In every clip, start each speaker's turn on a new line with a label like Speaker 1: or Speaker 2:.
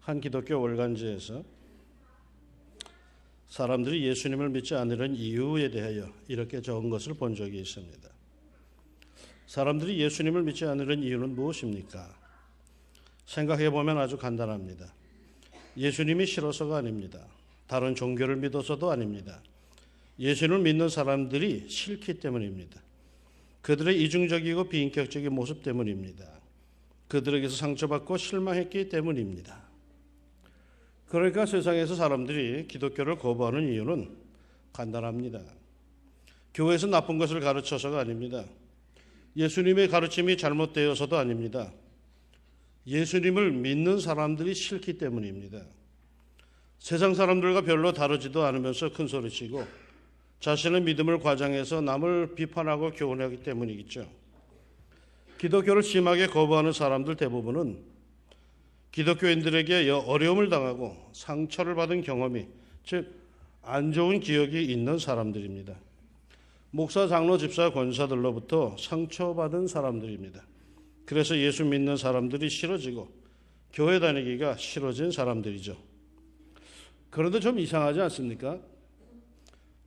Speaker 1: 한 기독교 월간지에서 사람들이 예수님을 믿지 않으려는 이유에 대하여 이렇게 적은 것을 본 적이 있습니다. 사람들이 예수님을 믿지 않으려는 이유는 무엇입니까? 생각해보면 아주 간단합니다. 예수님이 싫어서가 아닙니다. 다른 종교를 믿어서도 아닙니다. 예수님을 믿는 사람들이 싫기 때문입니다. 그들의 이중적이고 비인격적인 모습 때문입니다. 그들에게서 상처받고 실망했기 때문입니다. 그러니까 세상에서 사람들이 기독교를 거부하는 이유는 간단합니다. 교회에서 나쁜 것을 가르쳐서가 아닙니다. 예수님의 가르침이 잘못되어서도 아닙니다. 예수님을 믿는 사람들이 싫기 때문입니다. 세상 사람들과 별로 다르지도 않으면서 큰 소리치고 자신의 믿음을 과장해서 남을 비판하고 교훈하기 때문이겠죠. 기독교를 심하게 거부하는 사람들 대부분은 기독교인들에게 어려움을 당하고 상처를 받은 경험이, 즉 안 좋은 기억이 있는 사람들입니다. 목사, 장로, 집사, 권사들로부터 상처받은 사람들입니다. 그래서 예수 믿는 사람들이 싫어지고 교회 다니기가 싫어진 사람들이죠. 그런데 좀 이상하지 않습니까?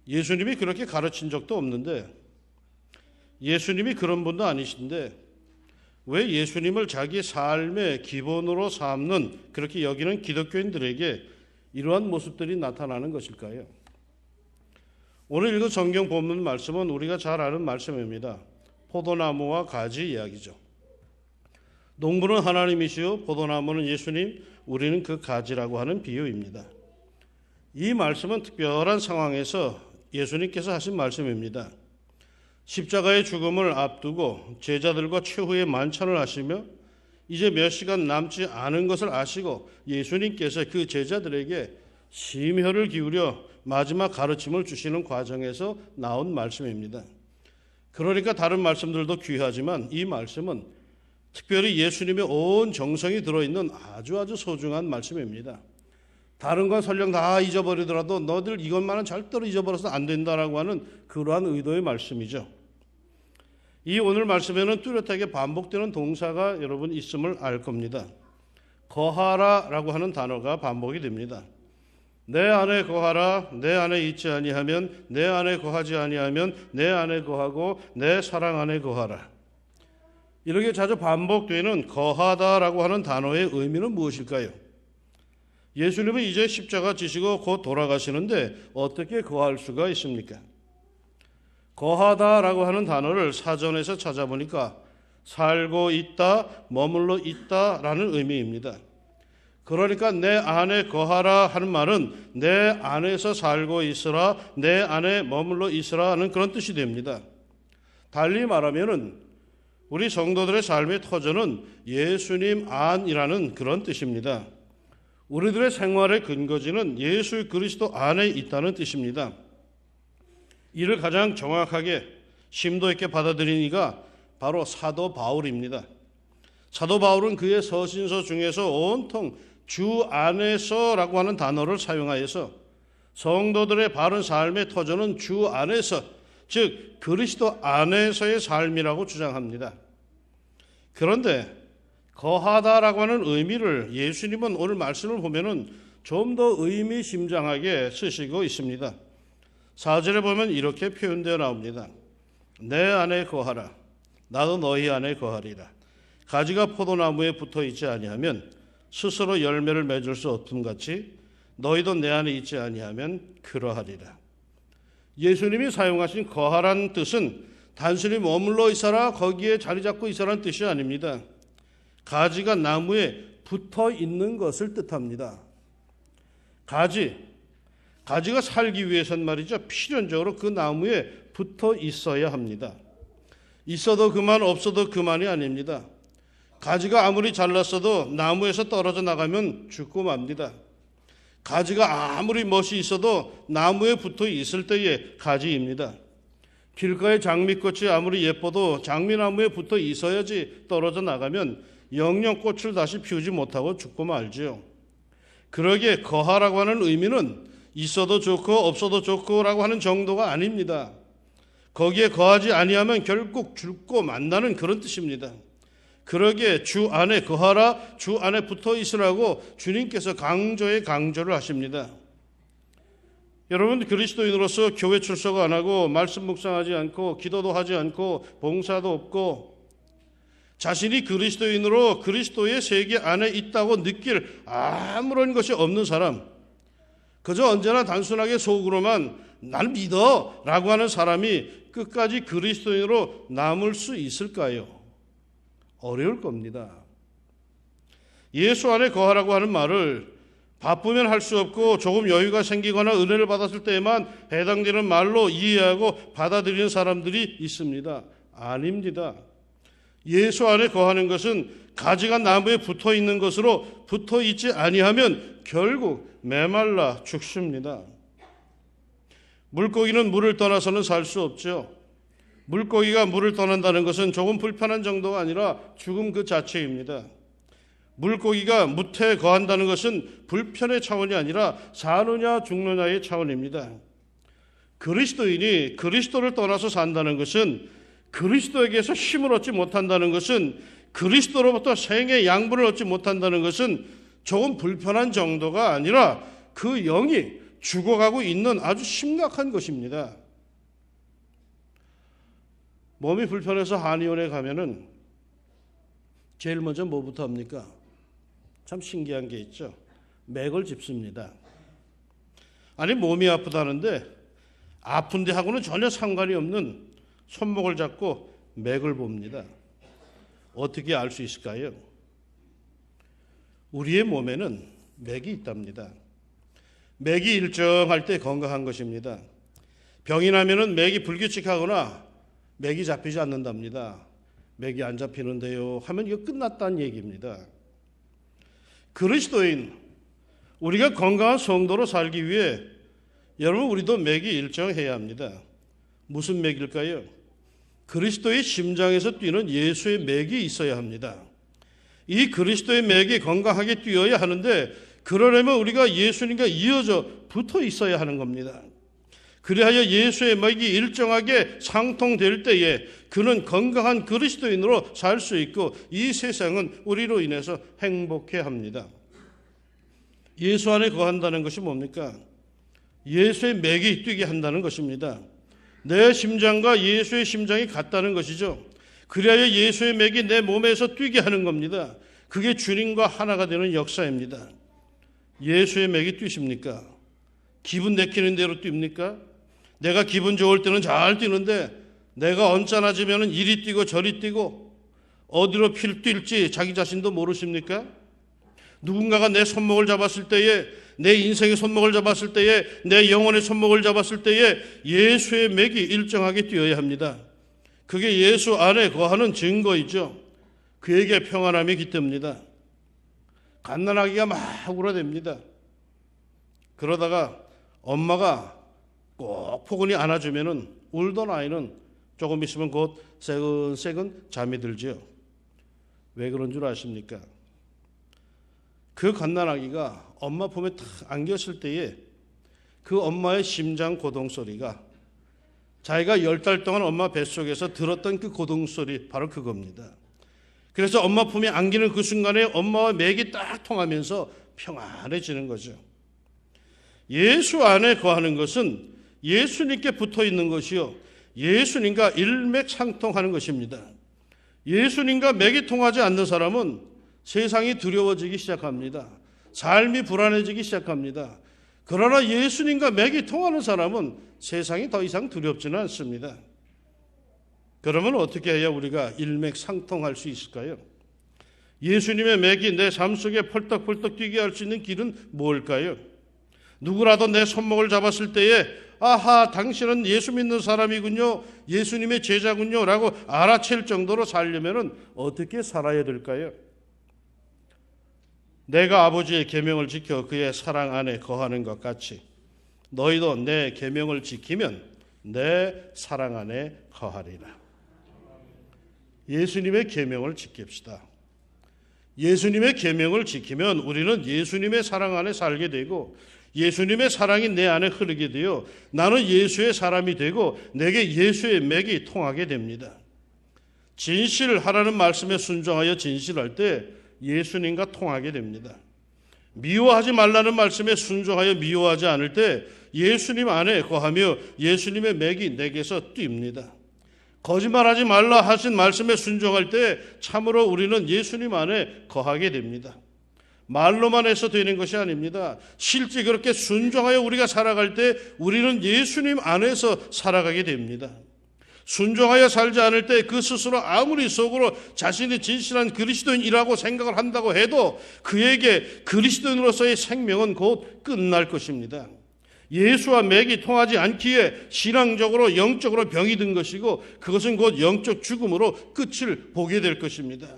Speaker 1: 예수님이 그렇게 가르친 적도 없는데, 예수님이 그런 분도 아니신데 왜 예수님을 자기 삶의 기본으로 삼는, 그렇게 여기는 기독교인들에게 이러한 모습들이 나타나는 것일까요? 오늘 읽은 성경 본문 말씀은 우리가 잘 아는 말씀입니다. 포도나무와 가지 이야기죠. 농부는 하나님이시요 포도나무는 예수님, 우리는 그 가지라고 하는 비유입니다. 이 말씀은 특별한 상황에서 예수님께서 하신 말씀입니다. 십자가의 죽음을 앞두고 제자들과 최후의 만찬을 하시며 이제 몇 시간 남지 않은 것을 아시고 예수님께서 그 제자들에게 심혈을 기울여 마지막 가르침을 주시는 과정에서 나온 말씀입니다. 그러니까 다른 말씀들도 귀하지만 이 말씀은 특별히 예수님의 온 정성이 들어있는 아주 소중한 말씀입니다. 다른 건 설령 다 잊어버리더라도 너들 이것만은 절대로 잊어버려서 안 된다라고 하는 그러한 의도의 말씀이죠. 이 오늘 말씀에는 뚜렷하게 반복되는 동사가 여러분 있음을 알 겁니다. 거하라라고 하는 단어가 반복이 됩니다. 내 안에 거하라, 내 안에 있지 아니하면, 내 안에 거하지 아니하면 내 안에 거하고 내 사랑 안에 거하라. 이렇게 자주 반복되는 거하다라고 하는 단어의 의미는 무엇일까요? 예수님은 이제 십자가 지시고 곧 돌아가시는데 어떻게 거할 수가 있습니까? 거하다라고 하는 단어를 사전에서 찾아보니까 살고 있다, 머물러 있다라는 의미입니다. 그러니까 내 안에 거하라 하는 말은 내 안에서 살고 있으라, 내 안에 머물러 있으라 하는 그런 뜻이 됩니다. 달리 말하면은 우리 성도들의 삶의 터전은 예수님 안이라는 그런 뜻입니다. 우리들의 생활의 근거지는 예수 그리스도 안에 있다는 뜻입니다. 이를 가장 정확하게 심도 있게 받아들인 이가 바로 사도 바울입니다. 사도 바울은 그의 서신서 중에서 온통 주 안에서라고 하는 단어를 사용하여서 성도들의 바른 삶의 터전은 주 안에서, 즉 그리스도 안에서의 삶이라고 주장합니다. 그런데 거하다라고 하는 의미를 예수님은 오늘 말씀을 보면은 좀 더 의미심장하게 쓰시고 있습니다. 4절에 보면 이렇게 표현되어 나옵니다. 내 안에 거하라, 나도 너희 안에 거하리라. 가지가 포도나무에 붙어 있지 아니하면 스스로 열매를 맺을 수 없음 같이 너희도 내 안에 있지 아니하면 그러하리라. 예수님이 사용하신 거하라는 뜻은 단순히 머물러 있어라, 거기에 자리 잡고 있어라는 뜻이 아닙니다. 가지가 나무에 붙어 있는 것을 뜻합니다. 가지가 살기 위해서는 말이죠, 필연적으로 그 나무에 붙어 있어야 합니다. 있어도 그만, 없어도 그만이 아닙니다. 가지가 아무리 잘났어도 나무에서 떨어져 나가면 죽고 맙니다. 가지가 아무리 멋이 있어도 나무에 붙어 있을 때의 가지입니다. 길가의 장미꽃이 아무리 예뻐도 장미나무에 붙어 있어야지 떨어져 나가면 영영 꽃을 다시 피우지 못하고 죽고 말지요. 그러기에 거하라고 하는 의미는 있어도 좋고 없어도 좋고라고 하는 정도가 아닙니다. 거기에 거하지 아니하면 결국 죽고 만다는 그런 뜻입니다. 그러기에 주 안에 거하라, 주 안에 붙어 있으라고 주님께서 강조를 하십니다. 여러분, 그리스도인으로서 교회 출석 안 하고 말씀 묵상하지 않고 기도도 하지 않고 봉사도 없고 자신이 그리스도인으로 그리스도의 세계 안에 있다고 느낄 아무런 것이 없는 사람, 그저 언제나 단순하게 속으로만 날 믿어 라고 하는 사람이 끝까지 그리스도인으로 남을 수 있을까요? 어려울 겁니다. 예수 안에 거하라고 하는 말을 바쁘면 할 수 없고 조금 여유가 생기거나 은혜를 받았을 때에만 해당되는 말로 이해하고 받아들이는 사람들이 있습니다. 아닙니다. 예수 안에 거하는 것은 가지가 나무에 붙어 있는 것으로 붙어 있지 아니하면 결국 메말라 죽습니다. 물고기는 물을 떠나서는 살 수 없죠. 물고기가 물을 떠난다는 것은 조금 불편한 정도가 아니라 죽음 그 자체입니다. 물고기가 무태에 거한다는 것은 불편의 차원이 아니라 사느냐 죽느냐의 차원입니다. 그리스도인이 그리스도를 떠나서 산다는 것은, 그리스도에게서 힘을 얻지 못한다는 것은, 그리스도로부터 생의 양분을 얻지 못한다는 것은 조금 불편한 정도가 아니라 그 영이 죽어가고 있는 아주 심각한 것입니다. 몸이 불편해서 한의원에 가면은 제일 먼저 뭐부터 합니까? 참 신기한 게 있죠. 맥을 짚습니다. 아니, 몸이 아프다는데 아픈데 하고는 전혀 상관이 없는 손목을 잡고 맥을 봅니다. 어떻게 알 수 있을까요? 우리의 몸에는 맥이 있답니다. 맥이 일정할 때 건강한 것입니다. 병이 나면은 맥이 불규칙하거나 맥이 잡히지 않는답니다. 맥이 안 잡히는데요 하면 이거 끝났다는 얘기입니다. 그리스도인, 우리가 건강한 성도로 살기 위해 여러분, 우리도 맥이 일정해야 합니다. 무슨 맥일까요? 그리스도의 심장에서 뛰는 예수의 맥이 있어야 합니다. 이 그리스도의 맥이 건강하게 뛰어야 하는데, 그러려면 우리가 예수님과 이어져 붙어 있어야 하는 겁니다. 그리하여 예수의 맥이 일정하게 상통될 때에 그는 건강한 그리스도인으로 살 수 있고 이 세상은 우리로 인해서 행복해합니다. 예수 안에 거한다는 것이 뭡니까? 예수의 맥이 뛰게 한다는 것입니다. 내 심장과 예수의 심장이 같다는 것이죠. 그리하여 예수의 맥이 내 몸에서 뛰게 하는 겁니다. 그게 주님과 하나가 되는 역사입니다. 예수의 맥이 뛰십니까? 기분 내키는 대로 뜁니까? 내가 기분 좋을 때는 잘 뛰는데 내가 언짢아지면 이리 뛰고 저리 뛰고 어디로 뛸지 자기 자신도 모르십니까? 누군가가 내 손목을 잡았을 때에, 내 인생의 손목을 잡았을 때에, 내 영혼의 손목을 잡았을 때에 예수의 맥이 일정하게 뛰어야 합니다. 그게 예수 안에 거하는 증거이죠. 그에게 평안함이 깃듭니다. 갓난아기가 막 울어댑니다. 그러다가 엄마가 꼭 포근히 안아주면은 울던 아이는 조금 있으면 곧 새근새근 잠이 들죠. 왜 그런 줄 아십니까? 그 갓난아기가 엄마 품에 탁 안겼을 때에 그 엄마의 심장 고동 소리가 자기가 10달 동안 엄마 뱃속에서 들었던 그 고동 소리, 바로 그겁니다. 그래서 엄마 품에 안기는 그 순간에 엄마와 맥이 딱 통하면서 평안해지는 거죠. 예수 안에 거하는 것은 예수님께 붙어 있는 것이요, 예수님과 일맥상통하는 것입니다. 예수님과 맥이 통하지 않는 사람은 세상이 두려워지기 시작합니다. 삶이 불안해지기 시작합니다. 그러나 예수님과 맥이 통하는 사람은 세상이 더 이상 두렵지는 않습니다. 그러면 어떻게 해야 우리가 일맥상통할 수 있을까요? 예수님의 맥이 내 삶 속에 펄떡펄떡 뛰게 할 수 있는 길은 뭘까요? 누구라도 내 손목을 잡았을 때에 아하, 당신은 예수 믿는 사람이군요, 예수님의 제자군요 라고 알아챌 정도로 살려면 어떻게 살아야 될까요? 내가 아버지의 계명을 지켜 그의 사랑 안에 거하는 것 같이 너희도 내 계명을 지키면 내 사랑 안에 거하리라. 예수님의 계명을 지킵시다. 예수님의 계명을 지키면 우리는 예수님의 사랑 안에 살게 되고 예수님의 사랑이 내 안에 흐르게 되어 나는 예수의 사람이 되고 내게 예수의 맥이 통하게 됩니다. 진실하라는 말씀에 순종하여 진실할 때 예수님과 통하게 됩니다. 미워하지 말라는 말씀에 순종하여 미워하지 않을 때 예수님 안에 거하며 예수님의 맥이 내게서 뜁니다. 거짓말하지 말라 하신 말씀에 순종할 때 참으로 우리는 예수님 안에 거하게 됩니다. 말로만 해서 되는 것이 아닙니다. 실제 그렇게 순종하여 우리가 살아갈 때 우리는 예수님 안에서 살아가게 됩니다. 순종하여 살지 않을 때 그 스스로 아무리 속으로 자신이 진실한 그리스도인이라고 생각을 한다고 해도 그에게 그리스도인으로서의 생명은 곧 끝날 것입니다. 예수와 맥이 통하지 않기에 신앙적으로 영적으로 병이 든 것이고 그것은 곧 영적 죽음으로 끝을 보게 될 것입니다.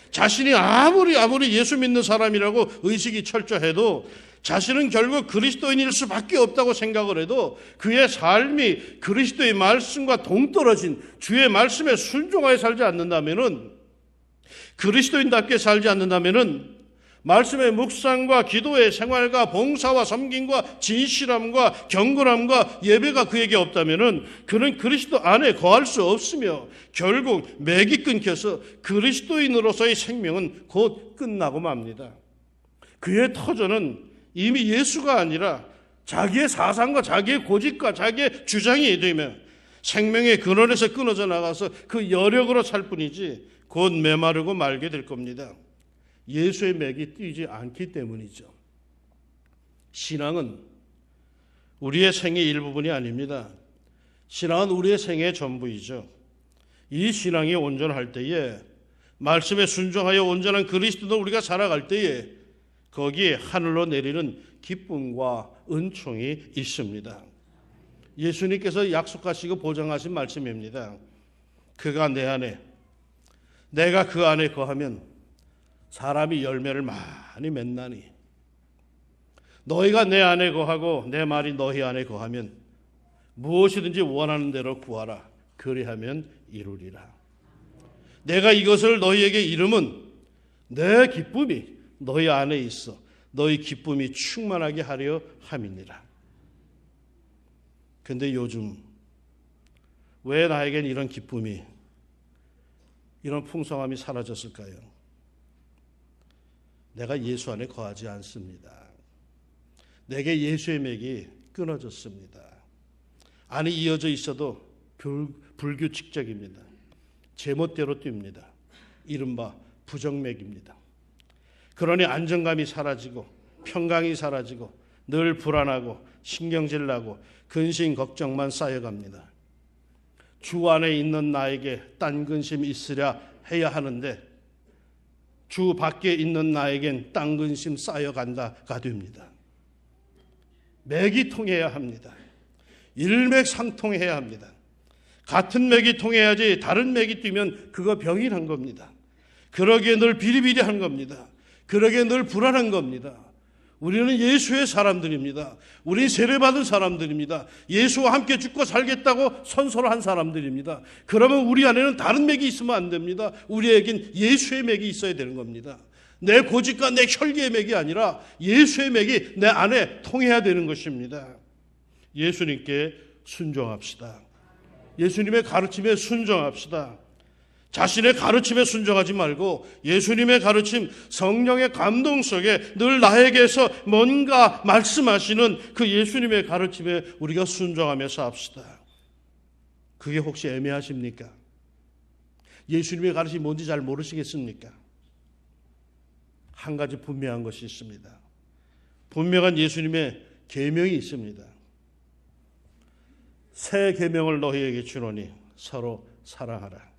Speaker 1: 자신이 아무리 예수 믿는 사람이라고 의식이 철저해도 자신은 결국 그리스도인일 수밖에 없다고 생각을 해도 그의 삶이 그리스도의 말씀과 동떨어진 주의 말씀에 순종하여 살지 않는다면은, 그리스도인답게 살지 않는다면은 말씀의 묵상과 기도의 생활과 봉사와 섬김과 진실함과 경건함과 예배가 그에게 없다면은 그는 그리스도 안에 거할 수 없으며 결국 맥이 끊겨서 그리스도인으로서의 생명은 곧 끝나고 맙니다. 그의 터전은 이미 예수가 아니라 자기의 사상과 자기의 고집과 자기의 주장이 되며 생명의 근원에서 끊어져 나가서 그 여력으로 살 뿐이지 곧 메마르고 말게 될 겁니다. 예수의 맥이 뛰지 않기 때문이죠. 신앙은 우리의 생의 일부분이 아닙니다. 신앙은 우리의 생의 전부이죠. 이 신앙이 온전할 때에, 말씀에 순종하여 온전한 그리스도로 우리가 살아갈 때에 거기에 하늘로 내리는 기쁨과 은총이 있습니다. 예수님께서 약속하시고 보장하신 말씀입니다. 그가 내 안에, 내가 그 안에 거하면 사람이 열매를 많이 맺나니 너희가 내 안에 거하고 내 말이 너희 안에 거하면 무엇이든지 원하는 대로 구하라. 그리하면 이루리라. 내가 이것을 너희에게 이름은 내 기쁨이 너희 안에 있어 너희 기쁨이 충만하게 하려 함이니라. 근데 요즘 왜 나에겐 이런 기쁨이, 이런 풍성함이 사라졌을까요? 내가 예수 안에 거하지 않습니다. 내게 예수의 맥이 끊어졌습니다. 안이 이어져 있어도 불규칙적입니다. 제멋대로 뜁니다. 이른바 부정맥입니다. 그러니 안정감이 사라지고 평강이 사라지고 늘 불안하고 신경질 나고 근심 걱정만 쌓여갑니다. 주 안에 있는 나에게 딴 근심이 있으랴 해야 하는데 주 밖에 있는 나에겐 딴 근심 쌓여간다가 됩니다. 맥이 통해야 합니다. 일맥상통해야 합니다. 같은 맥이 통해야지 다른 맥이 뛰면 그거 병이 난 겁니다. 그러기에 늘 비리비리한 겁니다. 그러기에 늘 불안한 겁니다. 우리는 예수의 사람들입니다. 우리는 세례받은 사람들입니다. 예수와 함께 죽고 살겠다고 선서를 한 사람들입니다. 그러면 우리 안에는 다른 맥이 있으면 안 됩니다. 우리에겐 예수의 맥이 있어야 되는 겁니다. 내 고집과 내 혈기의 맥이 아니라 예수의 맥이 내 안에 통해야 되는 것입니다. 예수님께 순종합시다. 예수님의 가르침에 순종합시다. 자신의 가르침에 순종하지 말고 예수님의 가르침, 성령의 감동 속에 늘 나에게서 뭔가 말씀하시는 그 예수님의 가르침에 우리가 순종하면서 합시다. 그게 혹시 애매하십니까? 예수님의 가르침이 뭔지 잘 모르시겠습니까? 한 가지 분명한 것이 있습니다. 분명한 예수님의 계명이 있습니다. 새 계명을 너희에게 주노니 서로 사랑하라.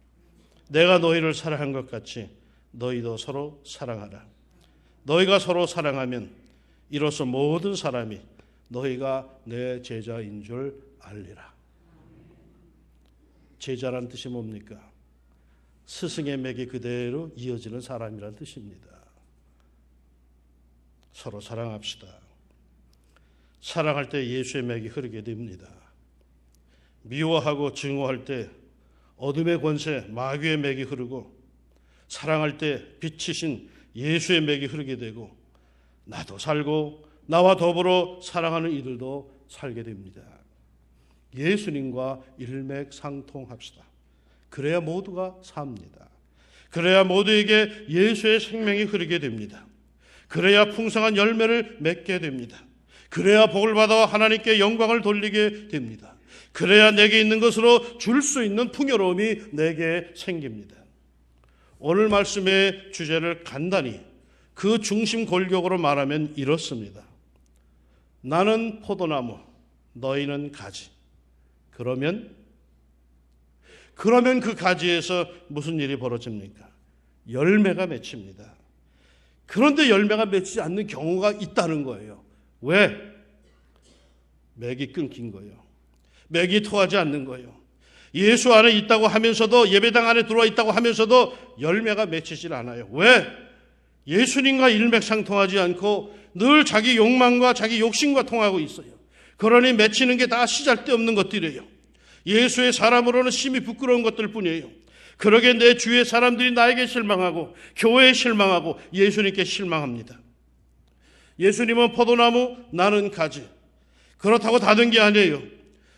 Speaker 1: 내가 너희를 사랑한 것 같이 너희도 서로 사랑하라. 너희가 서로 사랑하면 이로써 모든 사람이 너희가 내 제자인 줄 알리라. 제자란 뜻이 뭡니까? 스승의 맥이 그대로 이어지는 사람이란 뜻입니다. 서로 사랑합시다. 사랑할 때 예수의 맥이 흐르게 됩니다. 미워하고 증오할 때 어둠의 권세, 마귀의 맥이 흐르고, 사랑할 때 빛이신 예수의 맥이 흐르게 되고, 나도 살고 나와 더불어 사랑하는 이들도 살게 됩니다. 예수님과 일맥상통합시다. 그래야 모두가 삽니다. 그래야 모두에게 예수의 생명이 흐르게 됩니다. 그래야 풍성한 열매를 맺게 됩니다. 그래야 복을 받아 하나님께 영광을 돌리게 됩니다. 그래야 내게 있는 것으로 줄 수 있는 풍요로움이 내게 생깁니다. 오늘 말씀의 주제를 간단히 그 중심 골격으로 말하면 이렇습니다. 나는 포도나무, 너희는 가지. 그러면 그 가지에서 무슨 일이 벌어집니까? 열매가 맺힙니다. 그런데 열매가 맺히지 않는 경우가 있다는 거예요. 왜? 맥이 끊긴 거예요. 맥이 통하지 않는 거예요. 예수 안에 있다고 하면서도, 예배당 안에 들어와 있다고 하면서도 열매가 맺히질 않아요. 왜? 예수님과 일맥상통하지 않고 늘 자기 욕망과 자기 욕심과 통하고 있어요. 그러니 맺히는 게 다 시잘데없는 것들이에요. 예수의 사람으로는 심히 부끄러운 것들 뿐이에요. 그러게 내 주위의 사람들이 나에게 실망하고 교회에 실망하고 예수님께 실망합니다. 예수님은 포도나무, 나는 가지. 그렇다고 다른 게 아니에요.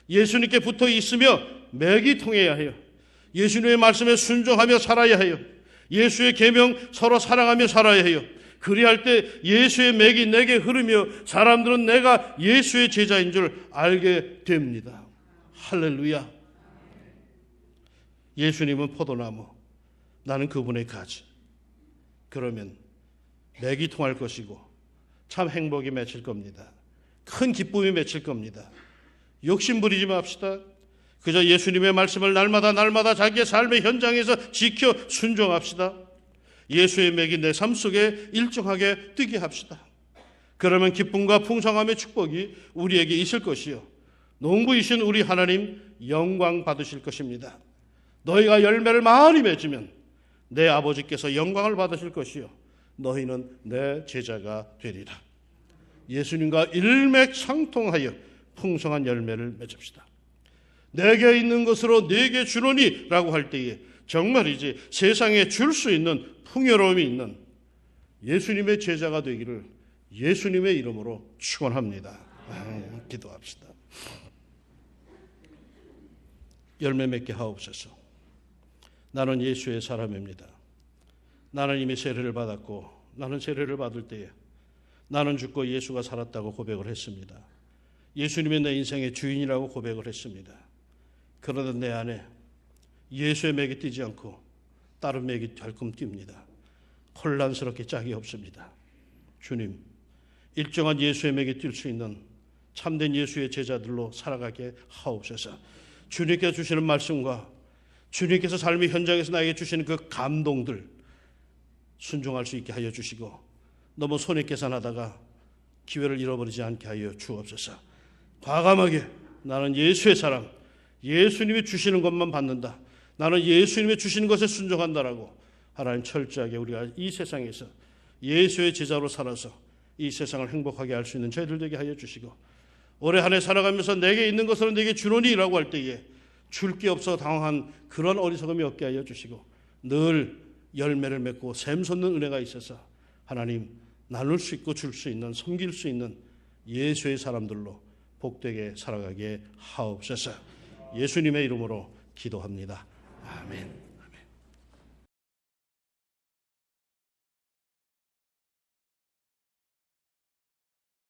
Speaker 1: 예수님께 붙어 있으며 맥이 통해야 해요. 예수님의 말씀에 순종하며 살아야 해요. 예수의 계명 서로 사랑하며 살아야 해요. 그리할 때 예수의 맥이 내게 흐르며 사람들은 내가 예수의 제자인 줄 알게 됩니다. 할렐루야. 예수님은 포도나무, 나는 그분의 가지. 그러면 맥이 통할 것이고 참 행복이 맺힐 겁니다. 큰 기쁨이 맺힐 겁니다. 욕심 부리지 맙시다. 그저 예수님의 말씀을 날마다 자기의 삶의 현장에서 지켜 순종합시다. 예수의 맥이 내 삶 속에 일정하게 뜨게 합시다. 그러면 기쁨과 풍성함의 축복이 우리에게 있을 것이요, 농부이신 우리 하나님 영광 받으실 것입니다. 너희가 열매를 많이 맺으면 내 아버지께서 영광을 받으실 것이요, 너희는 내 제자가 되리라. 예수님과 일맥상통하여 풍성한 열매를 맺읍시다. 내게 있는 것으로 내게 주노니 라고 할 때에 정말이지 세상에 줄 수 있는 풍요로움이 있는 예수님의 제자가 되기를 예수님의 이름으로 축원합니다. 기도합시다. 열매 맺게 하옵소서. 나는 예수의 사람입니다. 나는 이미 세례를 받았고 나는 세례를 받을 때에 나는 죽고 예수가 살았다고 고백을 했습니다. 예수님이 내 인생의 주인이라고 고백을 했습니다. 그러나 내 안에 예수의 맥이 뛰지 않고 다른 맥이 덜끔 뜁니다. 혼란스럽게 짝이 없습니다. 주님, 일정한 예수의 맥이 뛸 수 있는 참된 예수의 제자들로 살아가게 하옵소서. 주님께서 주시는 말씀과 주님께서 삶의 현장에서 나에게 주시는 그 감동들 순종할 수 있게 하여 주시고, 너무 손해 계산하다가 기회를 잃어버리지 않게 하여 주옵소서. 과감하게 나는 예수의 사람, 예수님이 주시는 것만 받는다, 나는 예수님이 주시는 것에 순종한다라고 하나님 철저하게 우리가 이 세상에서 예수의 제자로 살아서 이 세상을 행복하게 할 수 있는 저희들 되게 하여 주시고, 올해 한 해 살아가면서 내게 있는 것으로 내게 주노니라고 할 때에 줄 게 없어 당황한 그런 어리석음이 없게 하여 주시고, 늘 열매를 맺고 샘솟는 은혜가 있어서 하나님 나눌 수 있고 줄 수 있는, 섬길 수 있는 예수의 사람들로 복되게 살아가게 하옵소서. 예수님의 이름으로 기도합니다. 아멘.